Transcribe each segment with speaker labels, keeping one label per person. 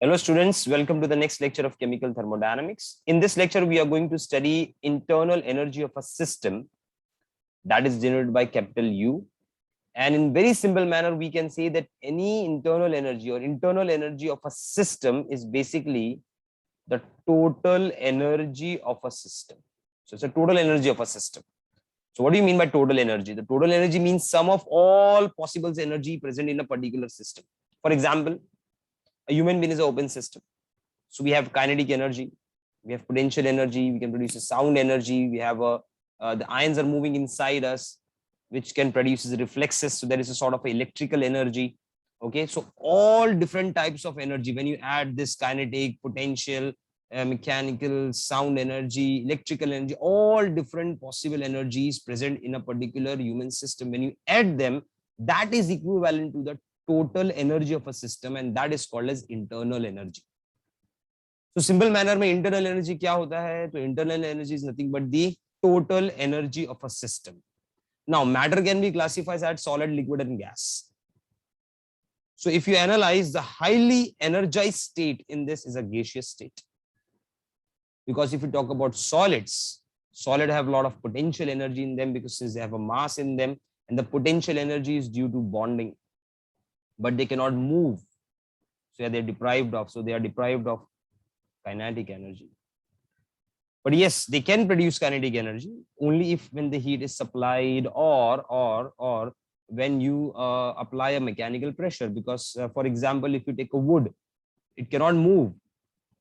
Speaker 1: Hello students, welcome to the next lecture of chemical thermodynamics. In this lecture, we are going to study internal energy of a system that is denoted by capital U. And in very simple manner, we can say that any internal energy of a system is basically the total energy of a system. So it's a total energy of a system. So what do you mean by total energy? The total energy means sum of all possible energy present in a particular system. For example, a human being is an open system. So we have kinetic energy, we have potential energy, we can produce a sound energy, we have the ions are moving inside us, which can produce reflexes. So there is a sort of electrical energy. Okay, so all different types of energy. When you add this kinetic, potential, mechanical, sound energy, electrical energy, all different possible energies present in a particular human system, when you add them, that is equivalent to the total energy of a system, and that is called as internal energy. So simple manner में internal energy क्या होता है? तो internal energy is nothing but the total energy of a system. Now matter can be classified as solid, liquid and gas. So if you analyze, the highly energized state in this is a gaseous state. Because if you talk about solids, solid have a lot of potential energy in them because since they have a mass in them, and the potential energy is due to bonding, but they cannot move. So they are deprived of kinetic energy. But yes, they can produce kinetic energy only if when the heat is supplied or when you apply a mechanical pressure. Because for example, if you take a wood, it cannot move,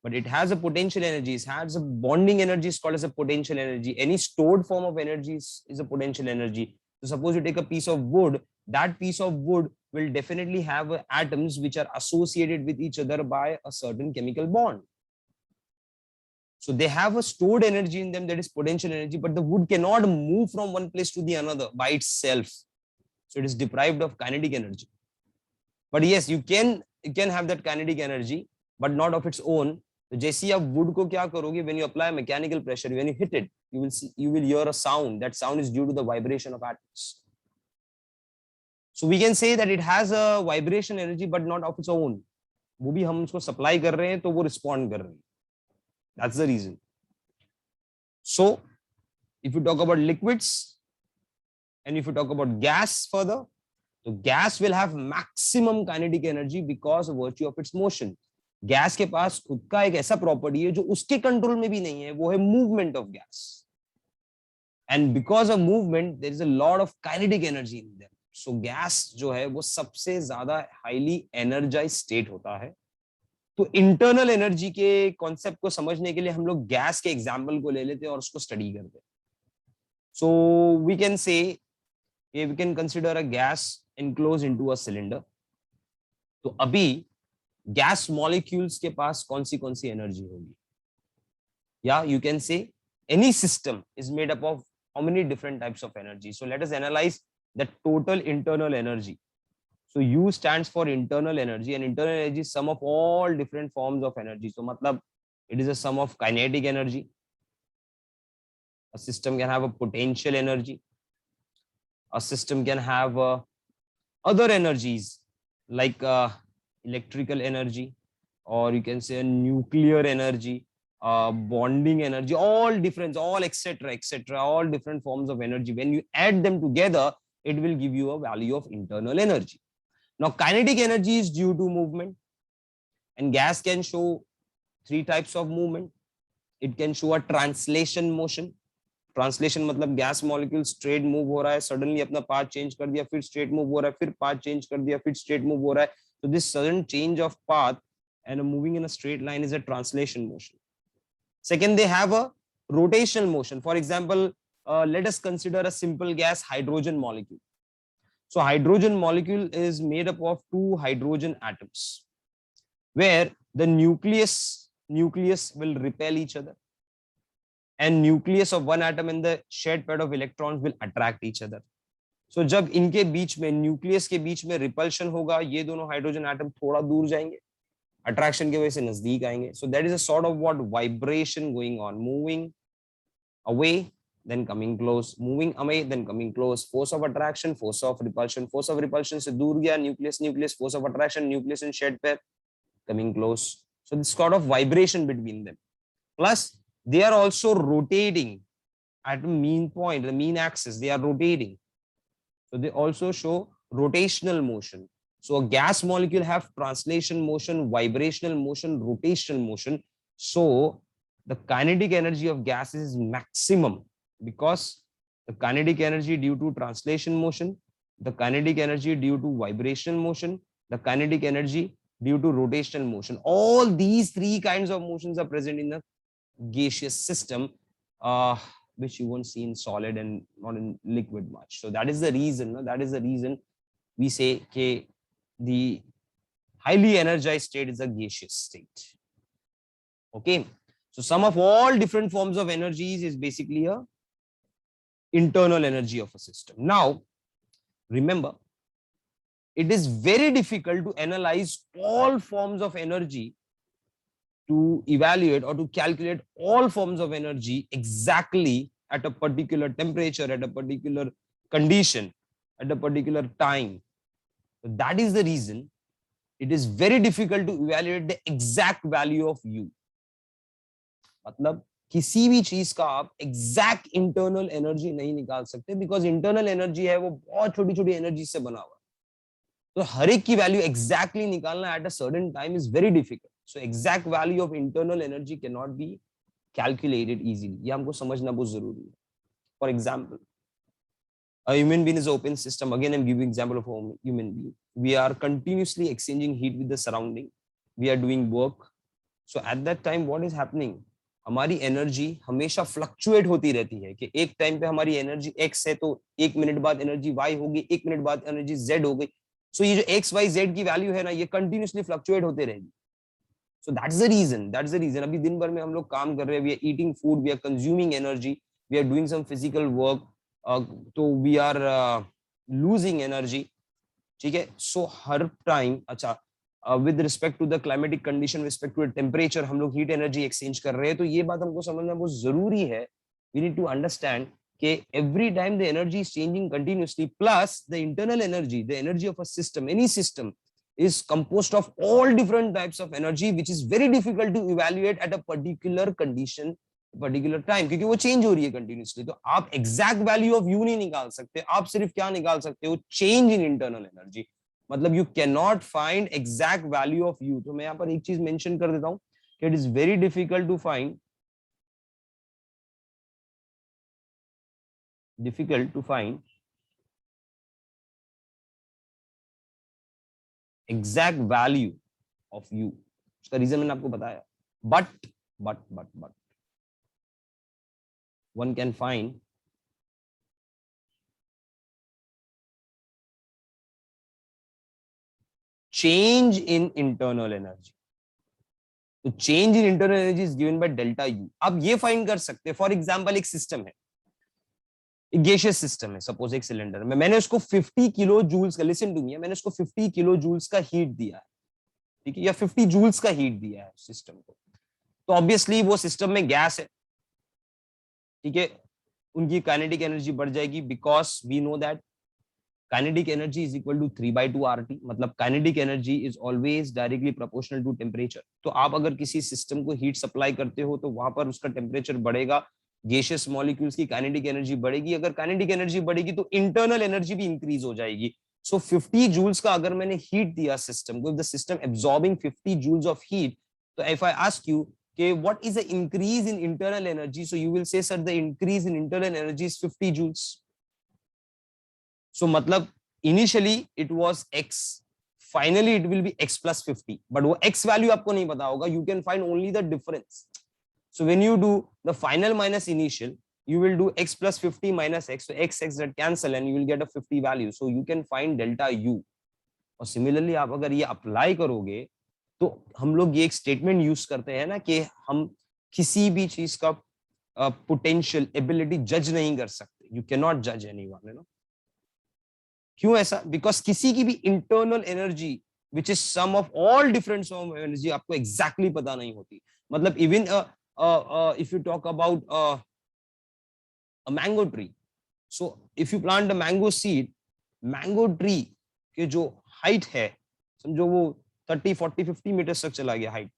Speaker 1: but it has a potential energy. It has a bonding energy is called as a potential energy. Any stored form of energy is a potential energy. So suppose you take a piece of wood, that piece of wood will definitely have atoms which are associated with each other by a certain chemical bond. So they have a stored energy in them, that is potential energy, but the wood cannot move from one place to the another by itself. So it is deprived of kinetic energy. But yes, you can have that kinetic energy, but not of its own. तो जैसे आप wood को क्या करोगे, when you apply mechanical pressure, when you hit it, you will hear a sound. That sound is due to the vibration of atoms. So we can say that it has a vibration energy, but not of its own. वो भी हम उसको supply कर रहे हैं, तो वो respond कर रहे हैं. That's the reason. So if you talk about liquids and if you talk about gas further, so gas will have maximum kinetic energy because of virtue of its motion. Gas के पास खुद का एक ऐसा property है जो उसके control में भी नहीं है, वो है movement of gas. And because of movement there is a lot of kinetic energy in them. So gas जो है वो सबसे ज्यादा हाईली एनर्जाइज स्टेट होता है. तो इंटरनल एनर्जी के कॉन्सेप्ट को समझने के लिए हम लोग गैस के एग्जांपल को ले लेते हैं और उसको स्टडी करते हैं. So we can say we can consider a gas enclosed into a cylinder. तो अभी गैस मॉलिक्यूल्स के पास कौन सी एनर्जी होगी? या you can say any system is made up of how many different types of energy. So let us analyse the total internal energy. So U stands for internal energy, and internal energy is sum of all different forms of energy. So matlab it is a sum of kinetic energy. A system can have a potential energy. A system can have other energies like electrical energy, or you can say a nuclear energy, bonding energy, all different, all etc., all different forms of energy. When you add them together, it will give you a value of internal energy. Now, kinetic energy is due to movement, and gas can show three types of movement. It can show a translation motion. Translation मतलब gas molecule straight move हो रहा है, suddenly अपना path change कर दिया, फिर straight move हो रहा है, फिर पाथ चेंज कर दिया, फिर स्ट्रेट मूव हो रहा है. So this sudden change of path and moving in a straight line is a translation motion. Second, they have a rotational motion. For example, let us consider a simple gas, hydrogen molecule. So hydrogen molecule is made up of two hydrogen atoms, where the nucleus will repel each other, and nucleus of one atom and the shared pair of electrons will attract each other. So जब इनके बीच में nucleus के बीच में repulsion होगा, ये दोनों hydrogen atom थोड़ा दूर जाएंगे, अट्रैक्शन की वजह से नजदीक आएंगे. So that is a sort of what vibration going on, moving away then coming close, moving away then coming close. Force of attraction, force of repulsion. Force of repulsion से दूर गया nucleus, force of attraction nucleus and shared pair coming close. So this sort of vibration between them. Plus, they are also rotating at the mean point, the mean axis. They are rotating. So they also show rotational motion. So a gas molecule have translation motion, vibrational motion, rotational motion. So the kinetic energy of gas is maximum because the kinetic energy due to translation motion, the kinetic energy due to vibrational motion, the kinetic energy due to rotational motion. All these three kinds of motions are present in the gaseous system, which you won't see in solid and not in liquid much. So that is the reason. That is the reason we say okay, the highly energized state is a gaseous state. Okay, so sum of all different forms of energies is basically a internal energy of a system. Now, remember, it is very difficult to analyze all forms of energy, to evaluate or to calculate all forms of energy exactly at a particular temperature, at a particular condition, at a particular time. So that is the reason it is very difficult to evaluate the exact value of U. मतलब किसी भी चीज का आप exact internal energy नहीं निकाल सकते, because internal energy है वो बहुत छोटी छोटी एनर्जी से बना हुआ है. तो हर एक की वैल्यू एग्जैक्टली निकालना at a certain time is very difficult. So exact value of internal energy can not be calculated easily. ये हमको समझना बहुत जरूरी है. For example, a human being is an open system. Again, I'm giving example of a human being. We are continuously exchanging heat with the surrounding. We are doing work. So at that time, what is happening? हमारी energy हमेशा fluctuate होती रहती है कि एक time पे हमारी energy x है तो एक मिनट बाद एनर्जी y होगी, एक मिनट बाद एनर्जी z हो गई. सो ये जो x y z की वैल्यू है ना, ये कंटिन्यूसली फ्लक्चुएट होते रहेगी. सो दैट्स द रीजन अभी दिन भर में हम लोग काम कर रहे हैं, we are eating food, we are consuming energy, we are doing some physical work, तो वी आर लूजिंग एनर्जी. ठीक है. सो हर टाइम, अच्छा, with respect to the climatic condition, respect to temperature, हम लोग हीट एनर्जी एक्सचेंज कर रहे हैं. तो ये बात हमको समझना बहुत जरूरी है. वी नीड टू अंडरस्टैंड कि every time the energy is changing continuously, plus the internal energy, the energy of a system, any system is composed of all different types of energy, which is very difficult to evaluate at a particular condition, particular time, क्योंकि वो change हो रही है continuously. तो आप exact value of you नहीं निकाल सकते. आप सिर्फ क्या निकाल सकते हो? Change in internal energy. मतलब you can not find exact value of U. तो मैं यहाँ पर एक चीज मेंशन कर देता हूँ कि it is very difficult to find exact value of U. उसका रीजन मैंने आपको बताया. But one can find change in internal energy. तो change in internal energy is given by delta U. आप ये फाइंड कर सकते हैं. फॉर एग्जांपल, एक सिस्टम है, एक गैसियस सिस्टम है, सपोज एक सिलेंडर में मैंने उसको 50 किलो जूल्स का, लिसन टू मी, मैंने उसको 50 किलो जूल्स का हीट दिया है. ठीक है, या 50 जूल्स का हीट दिया है सिस्टम को. तो ऑब्वियसली वो सिस्टम में गैस है. ठीक है, उनकी काइनेटिक एनर्जी बढ़ जाएगी, because we know that kinetic energy is equal to 3/2 RT. मतलब kinetic energy is always directly proportional to temperature. तो आप अगर किसी सिस्टम को हीट सप्लाई करते हो तो वहां पर उसका टेम्परेचर बढ़ेगा, गैसियस मॉलिक्यूल्स की काइनेटिक एनर्जी बढ़ेगी. अगर काइनेटिक एनर्जी बढ़ेगी तो इंटरनल एनर्जी भी इंक्रीज हो जाएगी. सो 50 जूल्स का अगर मैंने हीट दिया सिस्टम को, if the system absorbing 50 joules of heat, तो इफ आई आस्क यू कि what is the increase in internal energy, so you will say sir the increase in internal energy is 50 joules. So मतलब initially it was x, finally it will be x plus 50, but वो x value आपको नहीं पता होगा. You can find only the difference. So when you do the final minus initial, you will do x plus 50 minus x, so x that cancel and you will get a 50 value. So you can find delta u. और similarly आप अगर ये apply करोगे तो हम लोग ये एक स्टेटमेंट यूज करते हैं ना कि हम किसी भी चीज का पोटेंशियल एबिलिटी जज नहीं कर सकते. यू कैन नॉट जज एनीवन, यू नो. क्यों ऐसा? बिकॉज किसी की भी internal energy which is sum of all different form of energy आपको एग्जैक्टली पता नहीं होती. मतलब even if you talk about a mango tree, so if you plant a mango seed, mango tree के जो हाइट है, समझो वो 30, 40, 50 मीटर तक चला गया हाइट.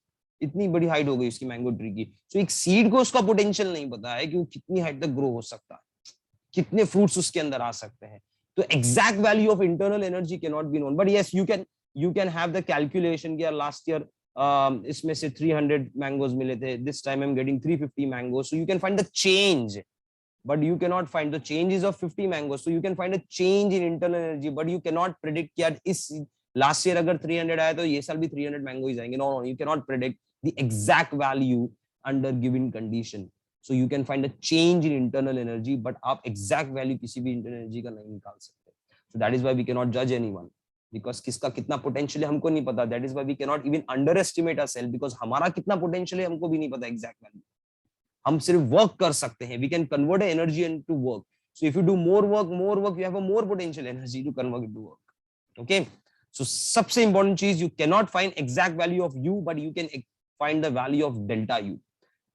Speaker 1: इतनी बड़ी हाइट हो गई उसकी मैंगो ट्री की। सो एक सीड को उसका पोटेंशियल नहीं पता है कि वो कितनी हाइट तक ग्रो हो सकता है, कितने फ्रूट्स उसके अंदर आ सकते हैं। तो exact value of internal energy can not be known, but yes you can have the calculation कि लास्ट ईयर इसमें से 300 मैंगोज मिले थे, this time I am getting 350 mangoes, so you can find the change, but you cannot find the changes of 50 mangoes. So you can find a change in internal energy, but you cannot predict कि यार इस last year अगर 300 आया तो ये साल भी 300 mango ही जाएंगे. No, you cannot predict the exact value under given condition. So you can find a change in internal energy, but आप exact value किसी भी internal energy का नहीं निकाल सकते. So that is why we cannot judge anyone, because किसका कितना potential है हमको नहीं पता. That is why we cannot even underestimate ourselves, because हमारा कितना potential है हमको भी नहीं पता exact value. हम सिर्फ वर्क कर सकते हैं. We can convert energy into work. So if you do more work you have a more potential energy to convert into work. Okay, so सबसे इंपॉर्टेंट चीज, you can not find exact value of U, but you can find the value of delta U.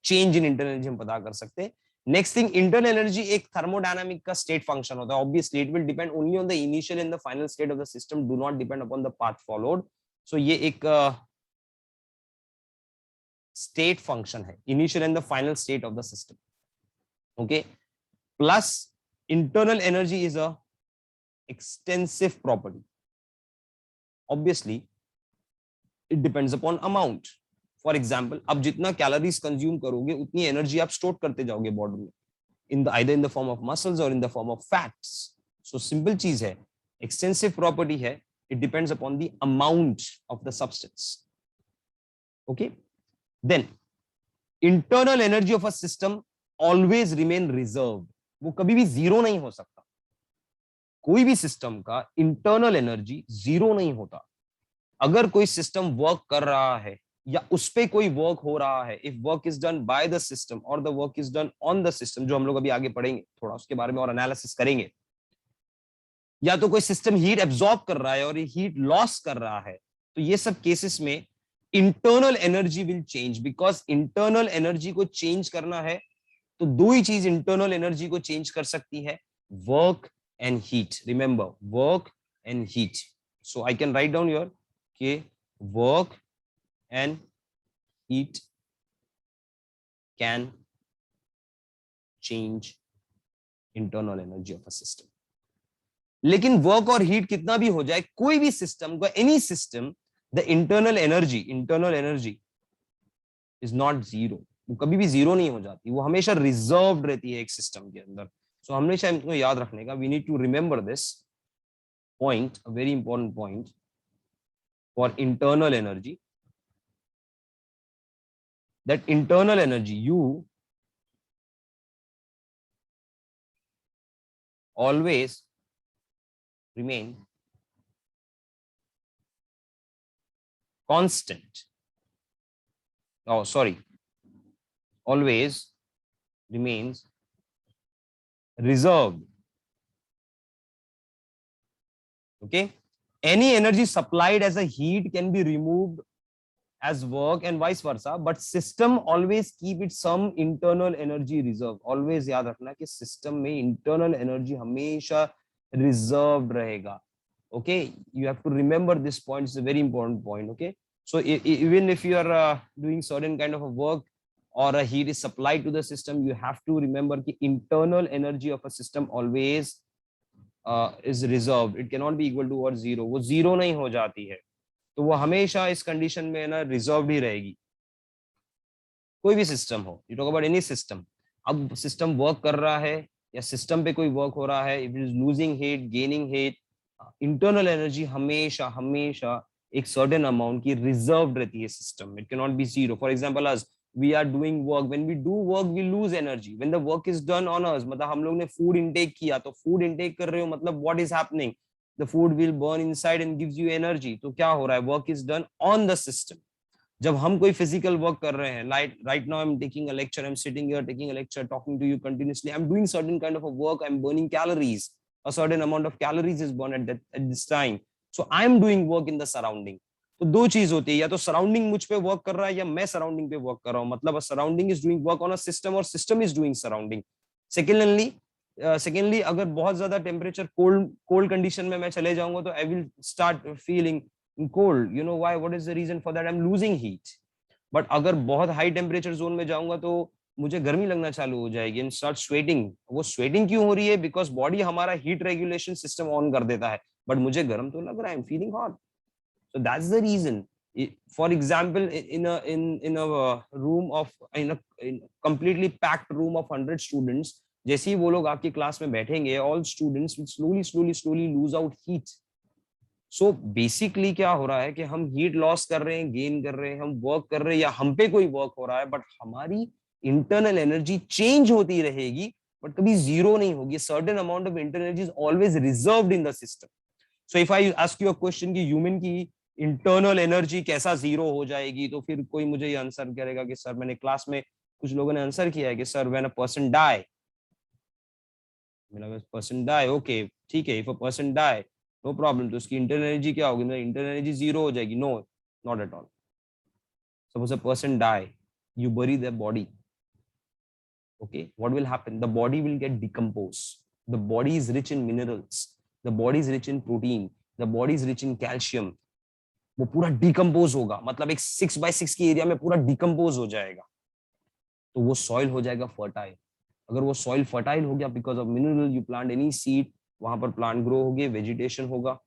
Speaker 1: Change in internal energy हम पता कर सकते हैं. Next thing, internal energy एक thermodynamic का state function होता है. Obviously it will depend only on the initial and the final state of the system, do not depend upon the path followed. So ये एक स्टेट फंक्शन है, initial and the final state of the system. Okay, plus internal energy is a extensive property. Obviously it depends upon amount. For example, अब जितना calories consume करोगे उतनी energy आप store करते जाओगे बॉडी में, in the either in the form of muscles or in the form of fats. So simple चीज है, extensive property है, it depends upon the amount of the substance. Okay, then internal energy of a system always remain reserved. वो कभी भी zero नहीं हो सकता. कोई भी सिस्टम का इंटरनल एनर्जी जीरो नहीं होता. अगर कोई सिस्टम वर्क कर रहा है या उस पे कोई वर्क हो रहा है, if work is done by the system और the work is done on the system, जो हम लोग अभी आगे पढ़ेंगे, थोड़ा उसके बारे में और एनालिसिस करेंगे, या तो कोई सिस्टम हीट एब्जॉर्ब कर रहा है और हीट लॉस कर रहा है, तो ये सब केसेस में internal energy will change. Because internal energy को चेंज करना है तो दो ही चीज इंटरनल एनर्जी को चेंज कर सकती है, work and heat. Remember, work and heat. So I can write down your के work and heat can change internal energy of a system. लेकिन वर्क और हीट कितना भी हो जाए, कोई भी सिस्टम का, any system, the internal energy is not zero. वो कभी भी जीरो नहीं हो जाती, वो हमेशा रिजर्व्ड रहती है एक सिस्टम के अंदर. सो हमेशा इनको याद रखने का, we need to remember this point, a very important point for internal energy, that internal energy you always remain constant. Oh, sorry. Always remains reserved. Okay. Any energy supplied as a heat can be removed as work and vice versa, but system always keep it some internal energy reserve. Always याद रखना कि system में internal energy हमेशा reserved रहेगा. Okay, you have to remember this point. It's a very important point. Okay, so even if you are doing certain kind of a work or a heat is supplied to the system, you have to remember the internal energy of a system always is reserved. It cannot be equal to or zero. वो zero नहीं हो जाती है, तो वो हमेशा इस condition में ना रिजर्व्ड ही रहेगी. कोई भी सिस्टम हो, you talk about any system. अब सिस्टम वर्क कर रहा है या सिस्टम पे कोई वर्क हो रहा है, if it is losing heat, gaining heat, internal energy हमेशा हमेशा एक सर्टेन अमाउंट की रिजर्व्ड रहती है system. It can not be zero. For example us, we are doing work, when we do work we lose energy. When the work is done on us, मतलब हम लोग ने फूड इनटेक किया, तो food intake कर रहे हो मतलब what is happening, the food will burn inside and gives you energy. तो क्या हो रहा है, work is done on the system. जब हम कोई फिजिकल वर्क कर रहे हैं, right now I'm taking a lecture, I'm sitting here taking a lecture, talking to you continuously, I'm doing certain kind of a work, I'm burning calories, a certain amount of calories is burned at this time. So I'm doing work in the surrounding. तो दो चीज होती है, या तो surrounding मुझ पे work कर रहा है या मैं सराउंडिंग पे वर्क कर रहा हूँ. मतलब surrounding is doing work on a system और system is doing surrounding. Secondly अगर बहुत ज्यादा टेम्परेचर कोल्ड कंडीशन में मैं चले जाऊंगा तो I will start feeling cold. You know why? What is the reason for that? I'm losing heat. But अगर बहुत हाई टेम्परेचर जोन में जाऊंगा तो मुझे गर्मी लगना चालू हो जाएगी एंड स्टार्ट स्वेटिंग। वो स्वेटिंग क्यों हो रही है? बिकॉज बॉडी हमारा हीट रेगुलेशन सिस्टम ऑन कर देता है, बट मुझे गर्म तो लग रहा है, I am feeling hot. So that's the reason. For example, in completely packed room of 100 students, जैसे ही वो लोग आपकी क्लास में बैठेंगे, all students will slowly slowly slowly lose out heat. So basically क्या हो रहा है कि हम हीट लॉस कर रहे हैं, गेन कर रहे हैं, हम वर्क कर रहे हैं या हम पे कोई वर्क हो रहा है, बट हमारी इंटरनल एनर्जी चेंज होती रहेगी, बट कभी जीरो नहीं होगी। Certain amount of internal energy is always reserved in the system. So if I ask you a question कि ह्यूमन की इंटरनल एनर्जी कैसा जीरो हो जाएगी, तो फिर कोई मुझे ये आंसर करेगा कि सर, मैंने क्लास में कुछ लोगों ने आंसर किया है कि sir when a person die, मेरा पर्सन डाई, ओके ठीक है, if a person die no problem, तो उसकी इंटरनल एनर्जी क्या होगी? इंटरनल एनर्जी जीरो हो जाएगी? No, not at all. Suppose a person die, you bury their body, okay, what will happen? The body will get decomposed. The body is rich in minerals, the body is rich in protein, the body is rich in calcium. वो पूरा decompose होगा, मतलब एक 6x6 की area में पूरा decompose हो जाएगा, तो वो सॉइल हो जाएगा फर्टाइल। अगर वो सॉइल फर्टाइल हो गया because of mineral, you plant any seed, वहां पर प्लांट ग्रो होगी, वेजिटेशन होगा,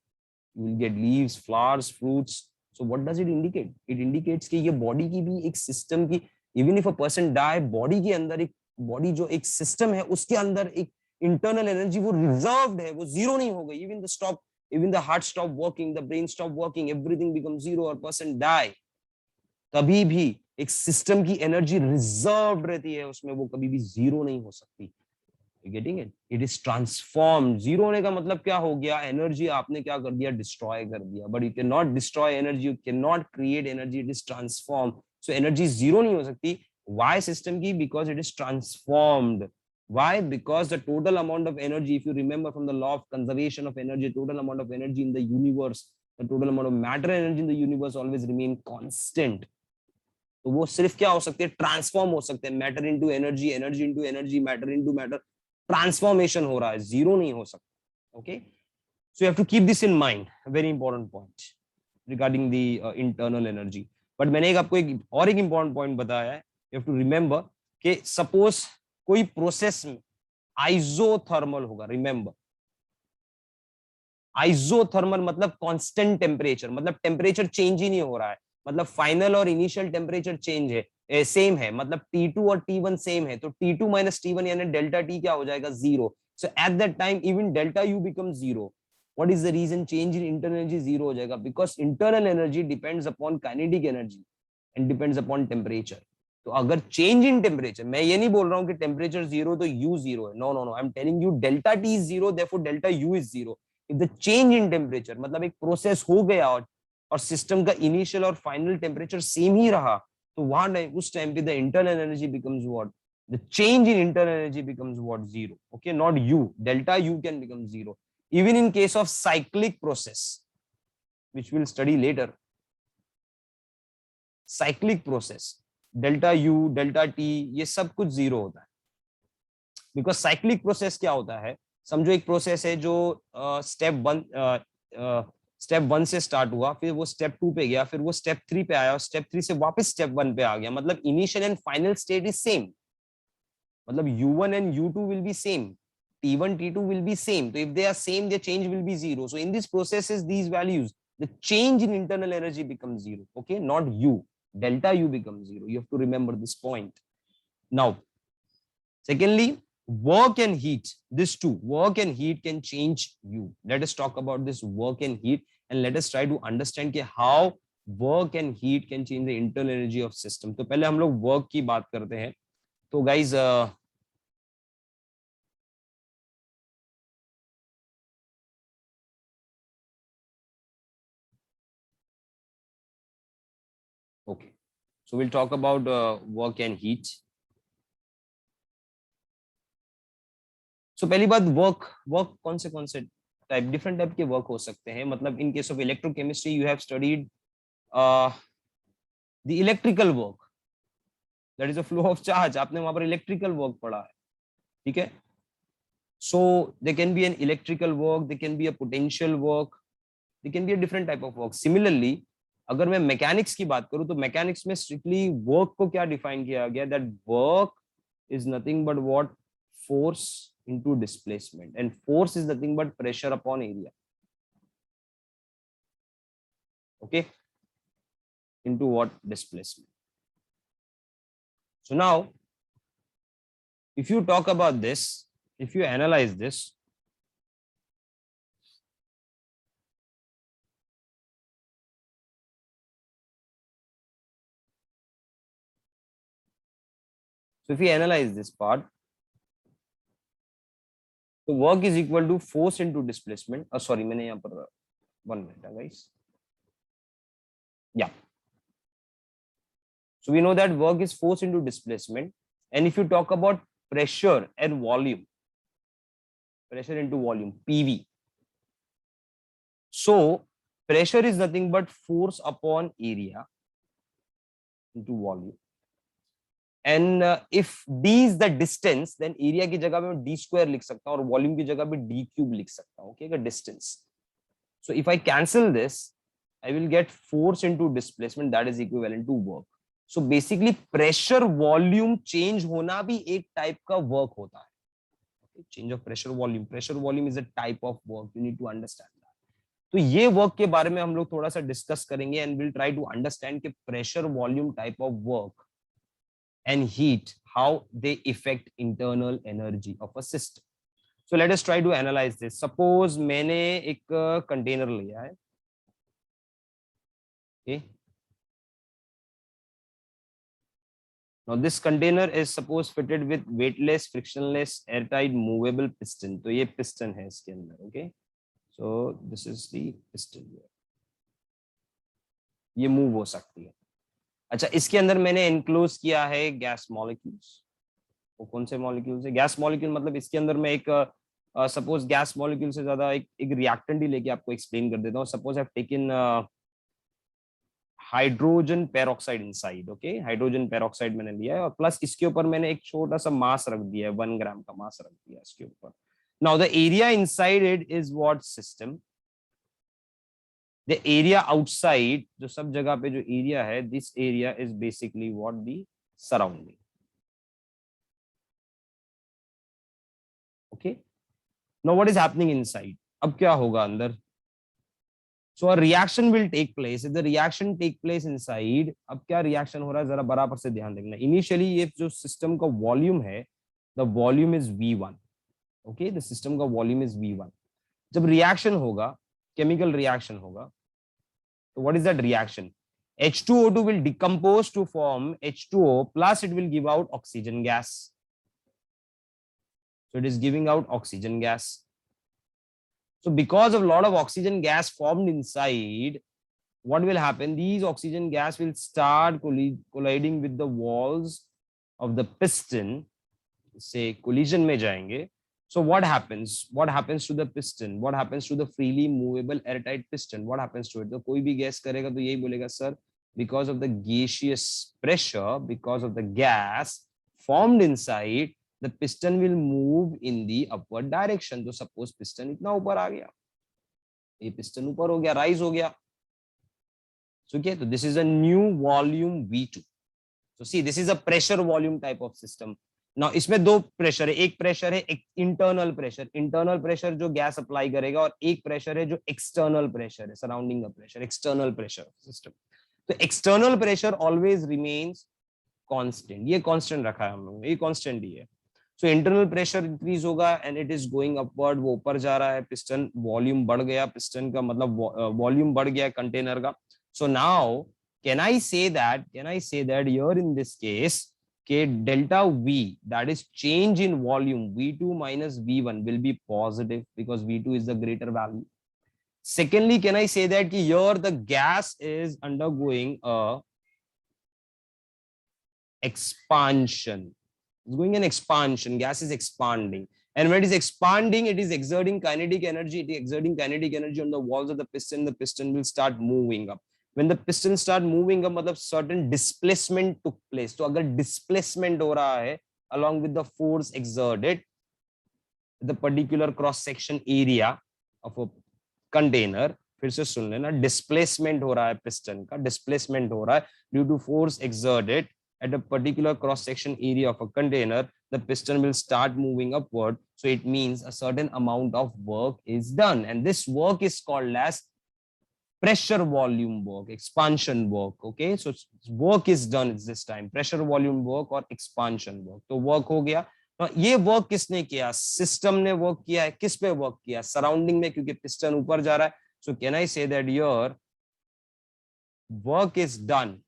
Speaker 1: you will get leaves, flowers, fruits. So what does it indicate? It indicates कि ये बॉडी की भी एक सिस्टम की, even if a person die, body के अंदर एक, बॉडी जो एक सिस्टम है उसके अंदर एक इंटरनल एनर्जी वो रिजर्व्ड है, वो जीरो नहीं हो गई। Even the stop, even the heart stop working, the brain stop working, everything become zero और पर्सन डाई, कभी भी एक सिस्टम की एनर्जी रिजर्व्ड रहती है उसमें, वो कभी भी जीरो नहीं हो सकती। Getting it? It is transform. Zero होने का मतलब क्या हो गया? एनर्जी आपने क्या कर दिया? डिस्ट्रॉय कर दिया। But you can not destroy energy, you can not create energy, it is transform. So energy zero नहीं हो सकती। वाई सिस्टम की? Because it is transformed. Why? Because the total amount of energy, if you remember from the law of conservation of energy, total amount of energy in the universe, the total amount of matter energy in the universe always remain constant. तो वो सिर्फ क्या हो सकते हैं? Transform हो सकते हैं, matter into energy, energy into energy, matter into matter, transformation हो रहा है, जीरो नहीं हो सकता। Okay, so you have to keep this in mind, very important point regarding the internal energy. But मैंने आपको एक और एक इंपॉर्टेंट पॉइंट बताया है, यू हैव टू रिमेंबर कि सपोज कोई प्रोसेस में आइसोथर्मल होगा, रिमेंबर आइसोथर्मल मतलब कांस्टेंट टेम्परेचर, मतलब टेम्परेचर चेंज ही नहीं हो रहा है, मतलब फाइनल और इनिशियल टेम्परेचर चेंज है, सेम है, मतलब T2 और T1 सेम है, तो T2 माइनस T1 यानी डेल्टा T क्या हो जाएगा? Zero. So at that time even delta U become zero. What is the reason? Change in internal energy zero हो जाएगा, because internal energy depends upon kinetic energy and depends upon temperature. तो अगर change in temperature, मैं ये नहीं बोल रहा हूँ कि टेम्परेचर जीरो तो U जीरो है, no no no, I am telling you delta T is zero, therefore delta U is zero. If the change in temperature मतलब एक प्रोसेस हो गया और सिस्टम का इनिशियल और फाइनल टेम्परेचर सेम ही रहा, तो वहां उस टाइम पे the internal energy becomes what? The change in internal energy becomes what? Zero. Okay, not you, delta U can become zero even in case of cyclic process which we'll study later. Cyclic process, delta U, delta T, ये सब कुछ zero होता है, because cyclic process क्या होता है? समझो एक प्रोसेस है जो स्टेप वन से स्टार्ट हुआ, फिर वो स्टेप 2 पे गया, फिर वो स्टेप 3 पे आया और स्टेप 3 से वापस स्टेप 1 पे आ गया, मतलब initial and final state is same, मतलब U1 and U2 will be same, T1 T2 will be same, so if they are same their change will be zero. So in this processes, these values, the change in internal energy becomes zero. Okay, not U, delta U becomes zero. You have to remember this point. Now secondly, work and heat, this two, work and heat can change U. Let us talk about this work and heat and let us try to understand how work and heat can change the internal energy of system. तो पहले हम लोग work की बात करते हैं। तो guys, okay, so we'll talk about work and heat. So पहली बात, वर्क कौन से टाइप, डिफरेंट टाइप के वर्क हो सकते हैं, मतलब in case of electrochemistry you have studied the electrical work, that is a flow of charge, आपने वहां पर इलेक्ट्रिकल वर्क पढ़ा है, ठीक है? So there can be an electrical work, there can be a potential work, there can be a different type of work. Similarly, अगर मैं mechanics की बात करूं तो मैकेनिक्स में स्ट्रिक्टली वर्क को क्या डिफाइन किया गया, that work is nothing but what, force into displacement, and force is nothing but pressure upon area, okay, into what, displacement. So now if you talk about this, if you analyze this, so if you analyze this part, so work is equal to force into displacement. Sorry, मैंने यहाँ पर 1 minute guys. Yeah. So we know that work is force into displacement, and if you talk about pressure and volume, pressure into volume, PV. So pressure is nothing but force upon area into volume. And if d is the distance, then area की जगह में d square लिख सकता हूँ और volume की जगह पे d cube लिख सकता हूँ, okay, the distance. So if I cancel this, I will get force into displacement, that is equivalent to work. So basically pressure volume change होना भी एक type का work होता है. Okay? Change of pressure volume is a type of work. You need to understand that. तो ये work के बारे में हम लोग थोड़ा सा डिस्कस करेंगे and will try to understand कि pressure volume type of work and heat, how they affect internal energy of a system. So let us try to analyze this. Suppose मैंने एक कंटेनर लिया है, okay. Now this container is suppose fitted with weightless, frictionless, airtight, movable piston. तो ये piston है इसके अंदर, okay. So this is the piston here. ये मूव हो सकती है. अच्छा, इसके अंदर मैंने इनक्लोज किया है गैस मॉलिक्यूल्स. वो कौन से मॉलिक्यूल्स है? गैस मॉलिक्यूल मतलब इसके अंदर मैं एक सपोज गैस मॉलिक्यूल से ज्यादा एक रिएक्टेंट ही लेके आपको एक्सप्लेन कर देता हूँ. Suppose I have taken hydrogen peroxide inside, okay. Hydrogen peroxide मैंने लिया है और प्लस इसके ऊपर मैंने एक छोटा सा मास रख दिया है, 1 ग्राम का मास रख दिया है इसके ऊपर. Now the area inside it is what system. The area outside, जो सब जगह पे जो एरिया है, this area is basically what, the surrounding. Okay. Now what is happening inside? अब क्या होगा अंदर? So a reaction will take place. If the reaction take place inside, अब क्या reaction हो रहा है जरा बराबर से ध्यान देखना. Initially ये जो system का volume है, the volume is V1. Okay, the system का volume is V1. जब reaction होगा, chemical reaction होगा, so what is that reaction? H2O2 will decompose to form H2O plus it will give out oxygen gas. So it is giving out oxygen gas. So because of a lot of oxygen gas formed inside, what will happen? These oxygen gas will start colliding with the walls of the piston. Say collision में जाएंगे. So what happens? What happens to the piston? What happens to the freely movable airtight piston? What happens to it? तो कोई भी gas करेगा तो यही बोलेगा sir, because of the gaseous pressure, because of the gas formed inside, the piston will move in the upward direction. तो suppose piston इतना ऊपर आ गया, ये piston ऊपर हो गया, rise हो गया. So okay, so this is a new volume V2. So see, this is a pressure volume type of system. Now इसमें दो प्रेशर है. एक प्रेशर है इंटरनल प्रेशर, इंटरनल प्रेशर जो गैस अप्लाई करेगा, और एक प्रेशर है जो एक्सटर्नल प्रेशर है, सराउंडिंग का प्रेशर, एक्सटर्नल प्रेशर सिस्टम. तो external pressure always remains constant. ये कांस्टेंट रखा है हम लोगों ने, ये कांस्टेंट ही है. सो इंटरनल प्रेशर इंक्रीज होगा and it is going upward, वो ऊपर जा रहा है. पिस्टन वॉल्यूम बढ़ गया, पिस्टन का मतलब वॉल्यूम बढ़ गया कंटेनर का. So now can I say that here in this case, okay, delta V, that is change in volume, V2 minus V1 will be positive because V2 is the greater value. Secondly, can I say that here the gas is undergoing a expansion. It's going an expansion. Gas is expanding. And when it is expanding, it is exerting kinetic energy. It is exerting kinetic energy on the walls of the piston. The piston will start moving up. When the piston start moving up, मतलब certain displacement took place. तो अगर displacement हो रहा है along with the force exerted, the particular cross section area of a container फिर से सुन लेना, displacement हो रहा है पिस्टन का, डिस्प्लेसमेंट हो रहा है due to force exerted at a particular cross section area of a container, the piston will start moving upward, so it means a certain amount of work is done, and this work is called as pressure volume work, expansion work. Okay, so work is done at this time, pressure volume work or expansion work. तो work हो गया. तो ये work किसने किया? System ने work किया है. किस पे वर्क किया? सराउंडिंग में, क्योंकि पिस्टन ऊपर जा रहा है. So can I say that your work is done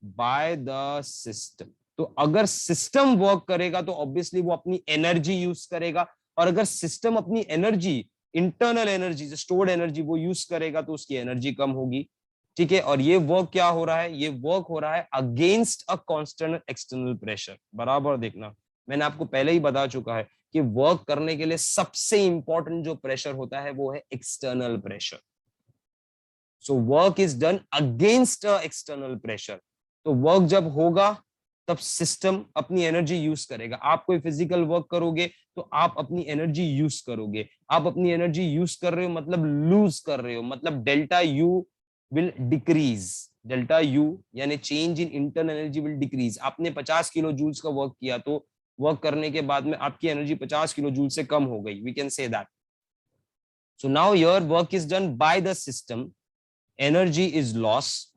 Speaker 1: by the system. तो अगर सिस्टम वर्क करेगा तो ऑब्वियसली वो अपनी एनर्जी यूज करेगा, और अगर सिस्टम अपनी energy, internal energy, stored energy वो यूज करेगा तो उसकी एनर्जी कम होगी. ठीक है, और ये वर्क क्या हो रहा है? ये वर्क हो रहा है against a constant external pressure. बराबर देखना, मैंने आपको पहले ही बता चुका है कि वर्क करने के लिए सबसे इंपॉर्टेंट जो प्रेशर होता है वो है external pressure. So work is done against a external pressure. तो वर्क जब होगा तब सिस्टम अपनी एनर्जी यूज करेगा. आप कोई फिजिकल वर्क करोगे तो आप अपनी एनर्जी यूज करोगे. आप अपनी एनर्जी यूज कर रहे हो मतलब लूज कर रहे हो, मतलब delta U will decrease. Delta U यानी change in internal energy will decrease. आपने 50 किलो जूल्स का वर्क किया तो वर्क करने के बाद में आपकी एनर्जी 50 किलो जूल से कम हो गई. We can say that. So now your work is done by the system, energy is loss,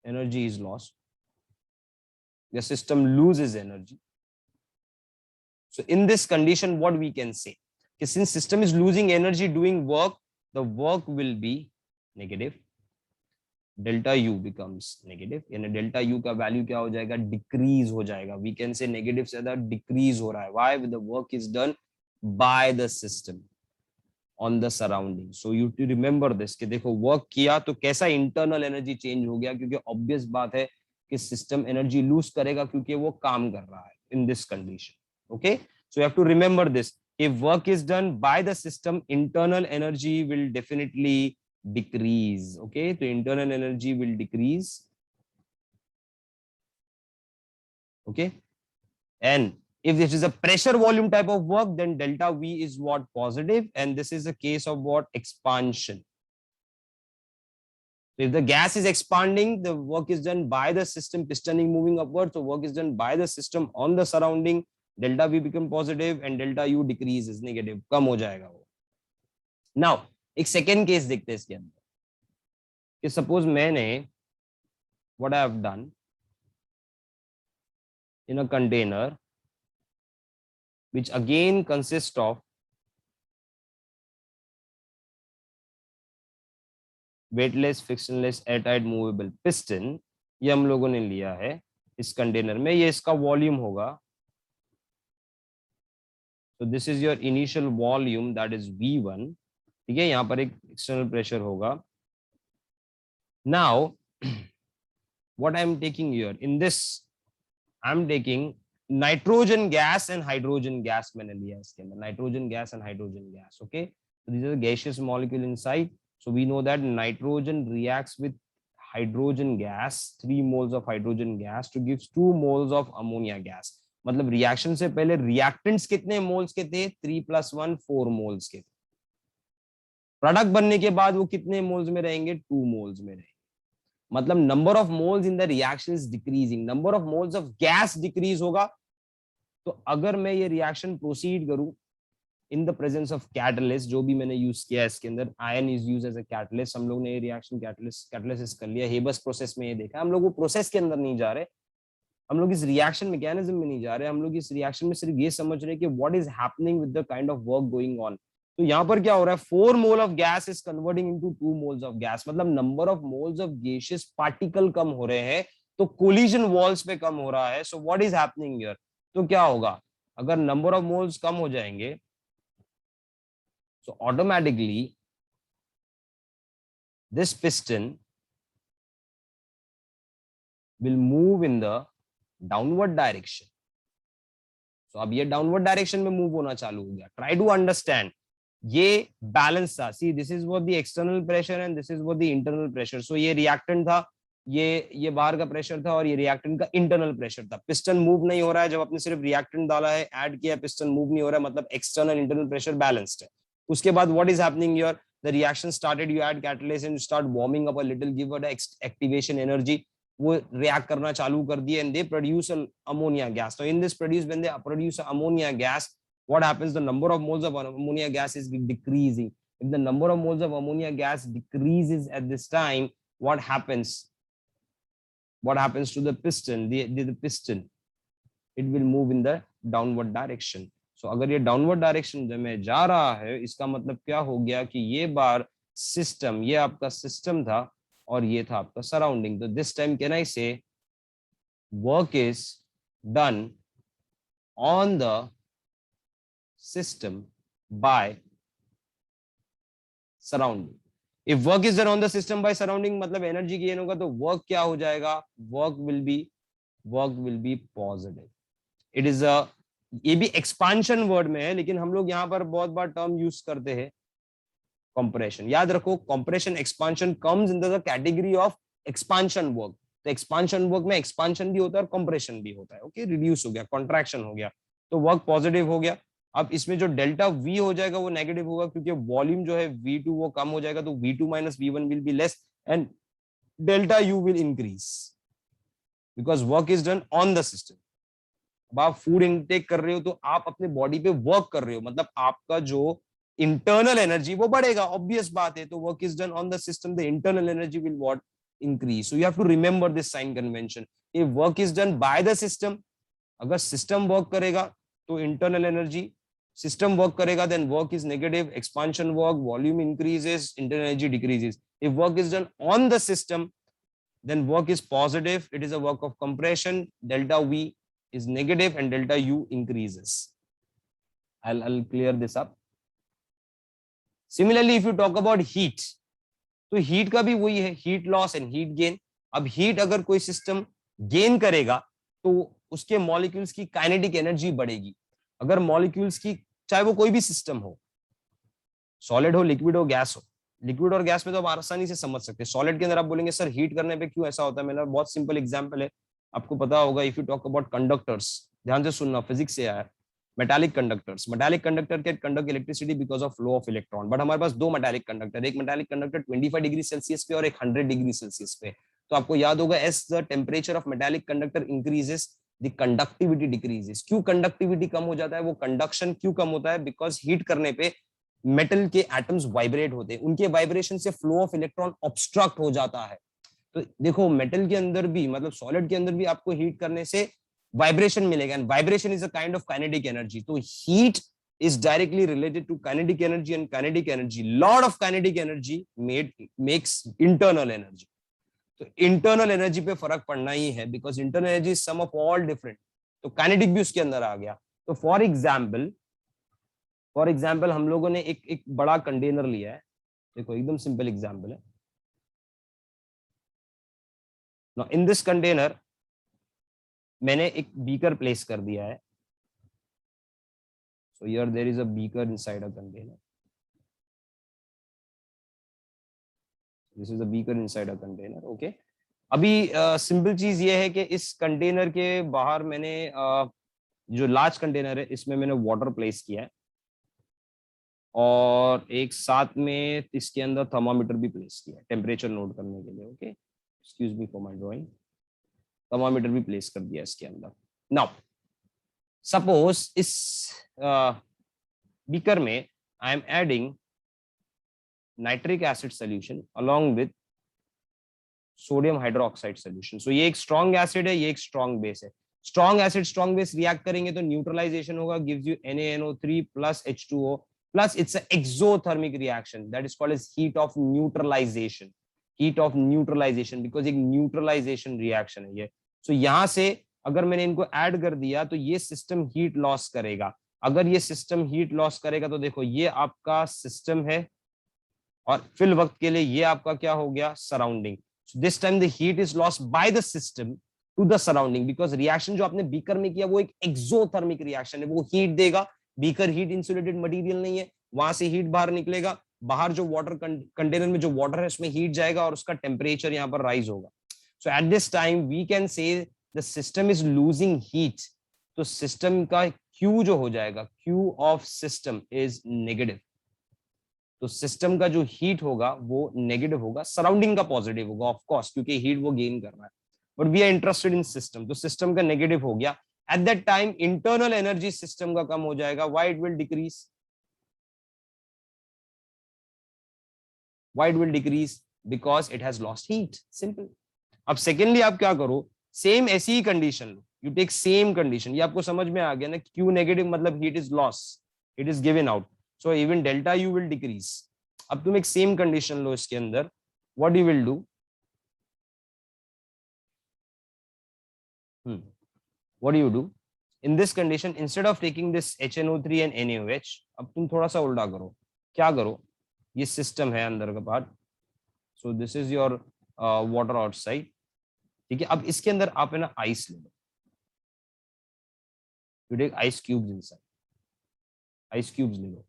Speaker 1: energy is lost, the system loses energy. So in this condition what we can say, since system is losing energy doing work, the work will be negative, delta u becomes negative, यानी delta u का value क्या हो जाएगा? Decrease हो जाएगा. We can से negative से ज्यादा डिक्रीज हो रहा है. Why? With the work is done by the system on the surrounding. So you to remember this कि देखो वर्क किया तो कैसा इंटरनल एनर्जी चेंज हो गया, क्योंकि ऑब्वियस बात है कि सिस्टम एनर्जी लूज करेगा क्योंकि वो काम कर रहा है in this condition. Okay, so you have to remember this. if work is done by the system, internal energy will definitely decrease. Okay, so internal energy will decrease. Okay, and if this is a pressure volume type of work, then delta V is what? Positive, and this is a case of what? Expansion. So if the gas is expanding, the work is done by the system, pistoning moving upward, so work is done by the system on the surrounding, delta V become positive and delta U decreases, negative, कम हो जाएगा वो. Now एक second case देखते हैं इसके अंदर कि suppose मैंने what I have done in a container which again consists of weightless, frictionless, airtight, movable piston. ये हम लोगों ने लिया है इस कंटेनर में. ये इसका वॉल्यूम होगा. तो this is your initial volume, that is V1. ठीक है, यहाँ पर एक एक्सटर्नल प्रेशर होगा. Now what I am taking here in this, I am taking nitrogen gas and hydrogen gas. मैंने लिया इसके अंदर nitrogen gas and hydrogen gas. Okay, so these are the gaseous molecule inside. So we know that nitrogen reacts with hydrogen gas, 3 moles of hydrogen gas to give 2 moles of ammonia gas. मतलब reaction से पहले reactants कितने moles के थे? 3 + 1 4 moles के थे. Product बनने के बाद वो कितने मोल्स में रहेंगे? 2 मोल्स में रहेंगे. मतलब number of moles in the reaction is decreasing, number of moles of gas decrease होगा. तो अगर मैं ये रिएक्शन प्रोसीड करूं in the presence of catalyst, जो भी मैंने यूज किया है इसके अंदर, ion is use as a catalyst. हम लोग ने ये रिएक्शन कैटलिस्ट कर लिया. हेबस प्रोसेस में ये देखा. हम लोग वो प्रोसेस के अंदर नहीं जा रहे, हम लोग इस रिएक्शन मैकेनिज्म में नहीं जा रहे. हम लोग इस रिएक्शन में सिर्फ ये समझ रहे हैं कि what is happening with the kind of work going on. तो यहाँ पर क्या हो रहा है? 4 mole of gas is converting into 2 moles of gas. मतलब number of moles of gaseous particle कम हो रहे हैं, तो कोलिजन वॉल्स पे कम हो रहा है. So what is happening here? तो क्या होगा अगर नंबर ऑफ मोल्स कम हो जाएंगे? So automatically this piston will move in the downward direction. So अब ये downward direction में move होना चालू हो गया. Try to understand. ये balance था. See, this is what the external pressure and this is what the internal pressure. So ये reactant था, ये बाहर का प्रेशर था और ये रिएक्टेंट का इंटरनल प्रेशर था। पिस्टन मूव नहीं हो रहा है, जब आपने सिर्फ रिएक्टेंट डाला है, ऐड किया, पिस्टन मूव नहीं हो रहा है, मतलब एक्सटर्नल इंटरनल प्रेशर बैलेंस्ड है। उसके बाद what is happening here, the reaction started, you add catalyst and start warming up a little, give it activation energy, वो रिएक्ट करना चालू कर दिया and they produce ammonia gas. So in this produce, when they produce ammonia gas, what happens, the number of moles of ammonia gas is decreasing. If the number of moles of ammonia gas decreases at this time, what happens to the piston, the piston, it will move in the downward direction. So अगर ये downward direction में जा रहा है, इसका मतलब क्या हो गया कि ये बार सिस्टम, ये आपका सिस्टम था और ये था आपका सराउंडिंग। तो दिस टाइम कैन आई से work is done on the system by surrounding. If work is done on the system by surrounding, मतलब एनर्जी गेन होगा, तो वर्क क्या हो जाएगा, work will be positive. It is a, ये भी expansion word में है, लेकिन हम लोग यहाँ पर बहुत बार टर्म यूज करते हैं कंप्रेशन। याद रखो, compression expansion comes in the category of expansion work. तो एक्सपांशन वर्क में एक्सपांशन भी होता है और कंप्रेशन भी होता है। ओके, रिड्यूस हो गया, कॉन्ट्रैक्शन हो गया, तो वर्क पॉजिटिव हो गया। अब इसमें जो डेल्टा वी हो जाएगा वो नेगेटिव होगा, क्योंकि वॉल्यूम जो है V2 वो कम हो जाएगा, तो V2 minus V1 will be less and delta U will increase because work is done on the system. अब आप फूड इनटेक कर रहे हो तो आप अपने बॉडी पे वर्क कर रहे हो, मतलब आपका जो इंटरनल एनर्जी वो बढ़ेगा, ऑब्वियस बात है। तो work is done on the system, the internal energy will what, increase. So you have to remember this sign convention. If work is done by the system, अगर सिस्टम वर्क करेगा तो internal energy, system work करेगा then work is negative, expansion work, volume increases, internal energy decreases. If work is done on the system then work is positive, it is a work of compression, delta V is negative and delta U increases. I'll clear this up. Similarly, if you talk about heat, तो heat का भी वही है, heat loss and heat gain. अब heat अगर कोई system gain करेगा तो उसके molecules की kinetic energy बढ़ेगी। अगर molecules की, चाहे वो कोई भी system हो, solid हो, liquid हो, gas हो, लिक्विड और गैस में तो आप आसानी से समझ सकते हैं। सॉलिड के अंदर आप बोलेंगे सर हीट करने पे क्यों ऐसा होता है, मेरा बहुत सिंपल एग्जांपल है, आपको पता होगा। If you talk about conductors, ध्यान से सुनना, फिजिक्स से आया, metallic conductor can conduct electricity because of flow of electron. But हमारे पास दो मेटालिक कंडक्टर, एक मेटालिक कंडक्टर 25 डिग्री सेल्सियस पे और एक 100 डिग्री सेल्सियस पे। तो आपको याद होगा, as the temperature of metallic conductor increases the conductivity decreases. क्यों कंडक्टिविटी कम हो जाता है, वो कंडक्शन क्यों कम होता है, बिकॉज हीट करने पे मेटल के एटम्स वाइब्रेट होते हैं, उनके वाइब्रेशन से फ्लो ऑफ इलेक्ट्रॉन ऑब्स्ट्रक्ट हो जाता है। तो देखो, मेटल के अंदर भी, मतलब सॉलिड के अंदर भी आपको हीट करने से वाइब्रेशन मिलेगा, and vibration is a kind of kinetic energy. तो heat is directly related to kinetic energy, and kinetic energy, lot of kinetic energy makes internal energy. तो internal energy पे फर्क पड़ना ही है, because internal energy is sum of all different, तो kinetic भी उसके अंदर आ गया। तो फॉर एग्जाम्पल हम लोगों ने एक बड़ा कंटेनर लिया है, देखो एकदम सिंपल एग्जाम्पल है। Now in this container मैंने एक बीकर प्लेस कर दिया है। So here there is a beaker inside a container. This is a beaker inside a container. Okay. अभी सिंपल चीज ये है कि इस कंटेनर के बाहर मैंने जो लार्ज कंटेनर है इसमें मैंने वाटर प्लेस किया है, और एक साथ में इसके अंदर थर्मामीटर भी प्लेस किया है टेम्परेचर नोट करने के लिए। Okay, excuse me for my drawing. Thermometer भी प्लेस कर दिया इसके अंदर। नाउ सपोज इस बीकर में I am adding nitric acid solution along with sodium hydroxide solution. So ये एक स्ट्रॉन्ग एसिड है, ये एक स्ट्रॉन्ग बेस है। Strong acid strong base react करेंगे तो न्यूट्रलाइजेशन होगा, gives you NaNO3 plus H2O plus it's a exothermic reaction that is called as heat of neutralisation. Heat of neutralisation because एक neutralisation reaction है ये। सो यहां से अगर मैंने इनको ऐड कर दिया तो ये सिस्टम हीट लॉस करेगा। अगर ये सिस्टम हीट लॉस करेगा तो देखो ये आपका सिस्टम है, और फिल वक्त के लिए ये आपका क्या हो गया, surrounding. So this time the heat is lost by the system to the surrounding because reaction जो आपने बीकर में किया वो एक एक्सोथर्मिक रिएक्शन है, वो हीट देगा। बीकर हीट इंसुलेटेड मटेरियल नहीं है, वहां से हीट बाहर निकलेगा, बाहर जो वाटर कंटेनर में जो वाटर है उसमें हीट जाएगा और उसका टेम्परेचर यहाँ पर राइज होगा। So at this time we can say the system is losing heat. तो system का Q जो हो जाएगा, Q of system is negative. तो सिस्टम का जो हीट होगा वो नेगेटिव होगा, सराउंडिंग का पॉजिटिव होगा ऑफ कोर्स, क्योंकि हीट वो गेन कर रहा है, but we are interested in system, तो सिस्टम का नेगेटिव हो गया. At that time internal energy system का कम हो जाएगा. Why it will decrease? Why it will decrease? Because it has lost heat, simple. अब सेकेंडली आप क्या करो, सेम ऐसी ही कंडीशन लो, यू टेक सेम कंडीशन. ये आपको समझ में आ गया ना, क्यू नेगेटिव मतलब heat is loss, it is given out, so even delta U will decrease. अब तुम एक सेम कंडीशन लो इसके अंदर, what you will do, what you do in this condition, instead of taking this HNO3 and NaOH, अब तुम थोड़ा सा उल्टा करो. क्या करो, ये सिस्टम है अंदर का part, so this is your water outside, ठीक है. अब इसके अंदर आप है ना आइस ले लो, you take ice cubes inside, ice cubes ले लो,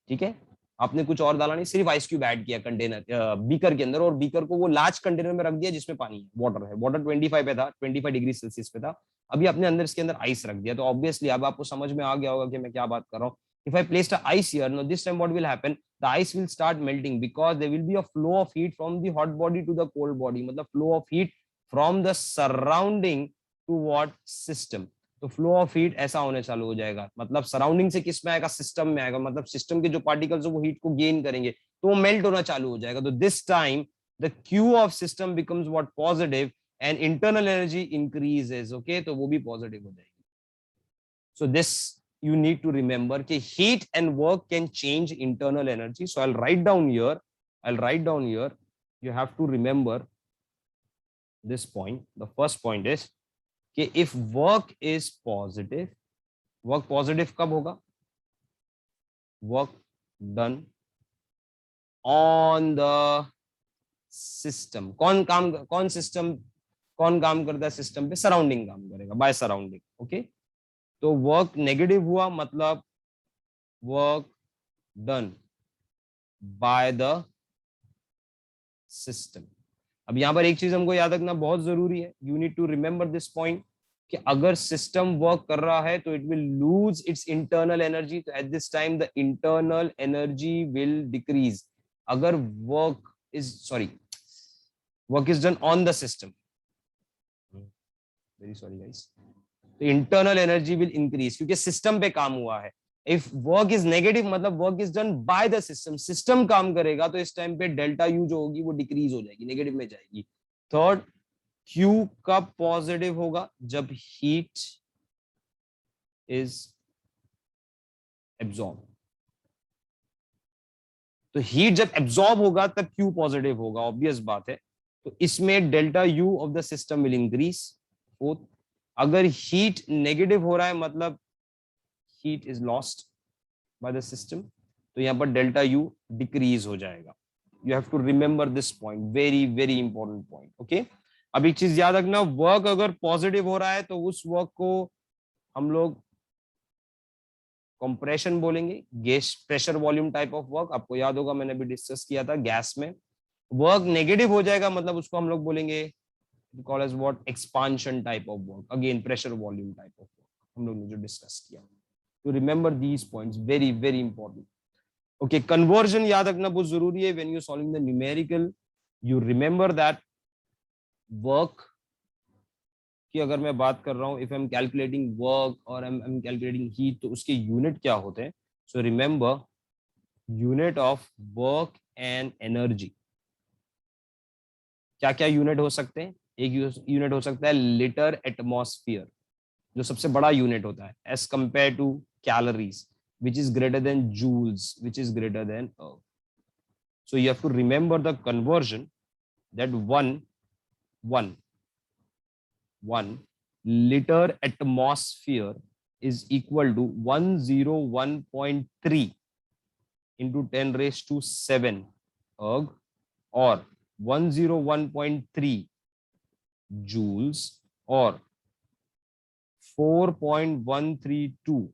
Speaker 1: ठीक है. आपने कुछ और डाला नहीं, सिर्फ आइस क्यूब ऐड किया कंटेनर बीकर के अंदर, और बीकर को वो लार्ज कंटेनर में रख दिया जिसमें पानी है, वाटर है, वाटर 25 पे था, 25 डिग्री सेल्सियस पे था. अभी आपने अंदर इसके अंदर आइस रख दिया, तो ऑब्वियसली अब आपको समझ में आ गया होगा कि मैं क्या बात कर रहा हूँ. If I placed a ice here, now this time what will happen? The ice will start melting because there will be a flow of heat from the hot body to the cold body. मतलब flow of heat from the surrounding to what system. तो flow of heat ऐसा होने चालू हो जाएगा, मतलब surrounding से किस में आएगा, सिस्टम में आएगा, मतलब सिस्टम के जो पार्टिकल्स है वो हीट को गेन करेंगे, तो वो मेल्ट होना चालू हो जाएगा. तो this time the Q of system becomes what, positive, and internal energy increases. Okay, तो वो भी पॉजिटिव हो जाएगी. So this you need to remember कि heat and work can change internal energy. So I'll write down here, you have to remember this point. The first point is कि if work is positive, work positive कब होगा, work done on the system. कौन काम करता है system पे, surrounding काम करेगा, बाय सराउंडिंग. ओके, तो वर्क नेगेटिव हुआ मतलब work done by the system. अब यहां पर एक चीज हमको याद रखना बहुत जरूरी है, you need to remember this point, कि अगर सिस्टम वर्क कर रहा है तो it will lose its internal energy, तो at this time the internal energy will decrease. अगर work is done on the system, very sorry guys, तो internal energy will increase, क्योंकि सिस्टम पे काम हुआ है. इफ वर्क इज नेगेटिव मतलब work is done by the system, system काम करेगा, तो इस टाइम पे डेल्टा यू जो होगी वो डिक्रीज हो जाएगी, नेगेटिव में जाएगी. थर्ड, क्यू कब पॉजिटिव होगा, जब हीट इज एब्जॉर्ब. तो हीट जब एब्जॉर्ब होगा तब क्यू पॉजिटिव होगा, ऑब्वियस बात है. तो इसमें delta U of the system will increase. Fourth, अगर हीट नेगेटिव हो रहा है मतलब heat is lost by the system, तो यहां पर डेल्टा यू डिक्रीज हो जाएगा. You have to remember this point, very very important point. Okay, अब एक चीज याद रखना, वर्क अगर पॉजिटिव हो रहा है तो उस वर्क को हम लोग कंप्रेशन बोलेंगे, gas pressure volume type of work. आपको याद होगा मैंने भी डिस्कस किया था गैस में. वर्क नेगेटिव हो जाएगा मतलब उसको हम लोग बोलेंगे call as what, expansion type of work, again pressure volume type of work, हम लोग ने जो डिस्कस किया. to remember these points, very very important. okay, conversion याद रखना बहुत जरूरी है. when you solving the numerical, you remember that work की अगर मैं बात कर रहा हूं, if I'm calculating work और I'm calculating heat, तो उसके यूनिट क्या होते हैं. so remember unit of work and energy. क्या क्या यूनिट हो सकते हैं, एक यूनिट हो सकता है लीटर एटमॉस्फेयर, जो सबसे बड़ा यूनिट होता है, as compare to calories, which is greater than joules, which is greater than earth. So you have to remember the conversion, that one liter atmosphere is equal to 101.3 into 10 raised to 7 erg, or 101.3 joules, or 4.132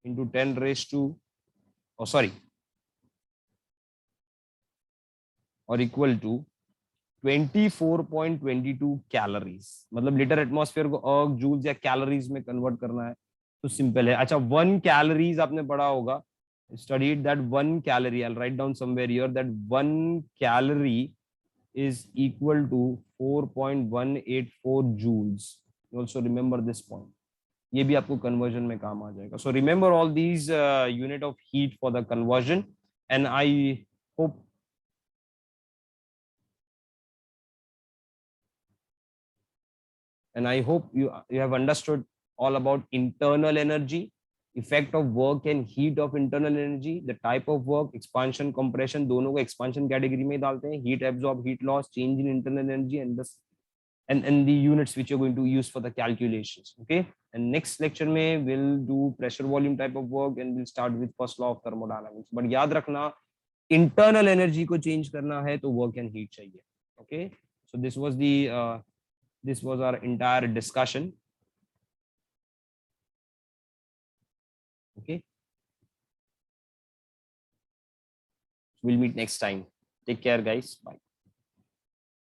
Speaker 1: into 10 raised to, or equal to 24.22 calories, मतलब litre atmosphere को अर्ग joules या calories में convert करना है तो simple है। अच्छा, 1 कैलोरीज आपने पढ़ा होगा, studied that 1 calorie, I'll write down somewhere here that 1 calorie is equal to 4.184 joules. You also remember this point. ये भी आपको कन्वर्जन में काम आ जाएगा. So remember all these unit of heat for the conversion, and I hope you have understood all about internal energy, effect of work and heat of internal energy, the type of work, expansion, compression, दोनों को expansion category में डालते हैं, heat absorb, heat loss, change in internal energy, and the units which you're going to use for the calculations. Okay, and next lecture में we'll do pressure volume type of work and we'll start with first law of thermodynamics. But याद रखना, internal energy को change करना है तो work and heat चाहिए. Okay, so this was our entire discussion. Okay, we'll meet next time. Take care, guys. Bye.